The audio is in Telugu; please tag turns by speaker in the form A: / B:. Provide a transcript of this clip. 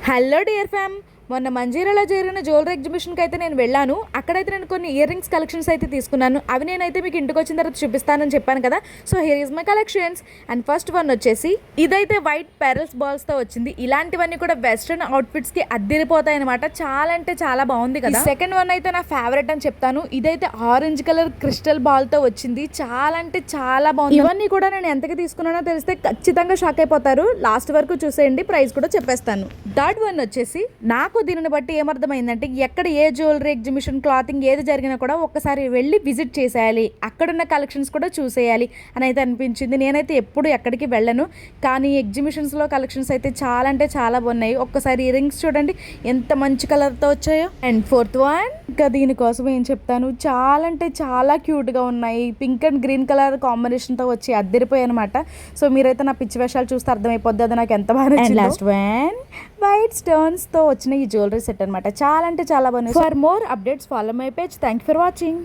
A: హలో డియర్ ఫ్యామ్, మొన్న మంజీరాలో జరిగిన జ్యువెలరీ ఎగ్జిబిషన్కి అయితే నేను వెళ్ళాను. అక్కడైతే నేను కొన్ని ఇయర్ రింగ్స్ కలెక్షన్స్ అయితే తీసుకున్నాను. అవి నేనైతే మీకు ఇంటికి వచ్చిన తర్వాత చూపిస్తానని చెప్పాను కదా. So here is my collections. And first one వచ్చేసి ఇదైతే వైట్ పెరల్స్ బాల్స్తో వచ్చింది. ఇలాంటివన్నీ కూడా వెస్ట్రన్ అవుట్ఫిట్స్కి అద్దిరిపోతాయి అనమాట. చాలా అంటే చాలా బాగుంది కదా. సెకండ్ వన్ అయితే నా ఫేవరెట్ అని చెప్తాను. ఇదైతే ఆరెంజ్ కలర్ క్రిస్టల్ బాల్తో వచ్చింది. చాలా అంటే చాలా బాగుంది. ఇవన్నీ కూడా నేను ఎంతకి తీసుకున్నానో తెలిస్తే ఖచ్చితంగా షాక్ అయిపోతారు. లాస్ట్ వరకు చూసేయండి, ప్రైస్ కూడా చెప్పేస్తాను. థర్డ్ వన్ వచ్చేసి నాకు దీనిని బట్టి ఏమర్థమైందంటే, ఎక్కడ ఏ జ్యువెలరీ ఎగ్జిబిషన్ క్లాతింగ్ ఏది జరిగినా కూడా ఒక్కసారి వెళ్ళి విజిట్ చేసేయాలి, అక్కడున్న కలెక్షన్స్ కూడా చూసేయాలి అని అయితే అనిపించింది. నేనైతే ఎప్పుడు ఎక్కడికి వెళ్ళను, కానీ ఎగ్జిబిషన్స్లో కలెక్షన్స్ అయితే చాలా అంటే చాలా బాగున్నాయి. ఒక్కసారి ఇయర్ రింగ్స్ చూడండి ఎంత మంచి కలర్తో వచ్చాయో. అండ్ ఫోర్త్ వన్, ఇంకా దీనికోసం ఏం చెప్తాను, చాలా అంటే చాలా క్యూట్గా ఉన్నాయి. పింక్ అండ్ గ్రీన్ కలర్ కాంబినేషన్తో వచ్చి అద్దరిపోయాయి అనమాట. సో మీరైతే నా పిచ్చి వేషాలు చూస్తే అర్థమైపోద్ది అది నాకు ఎంత బాగా నచ్చింది. లాస్ట్ వన్, వైట్ స్టోన్స్తో వచ్చిన ఈ జ్యువెలరీ సెట్ అనమాట. చాలా అంటే చాలా బాగుంది. For more updates follow my page. Thank you for watching.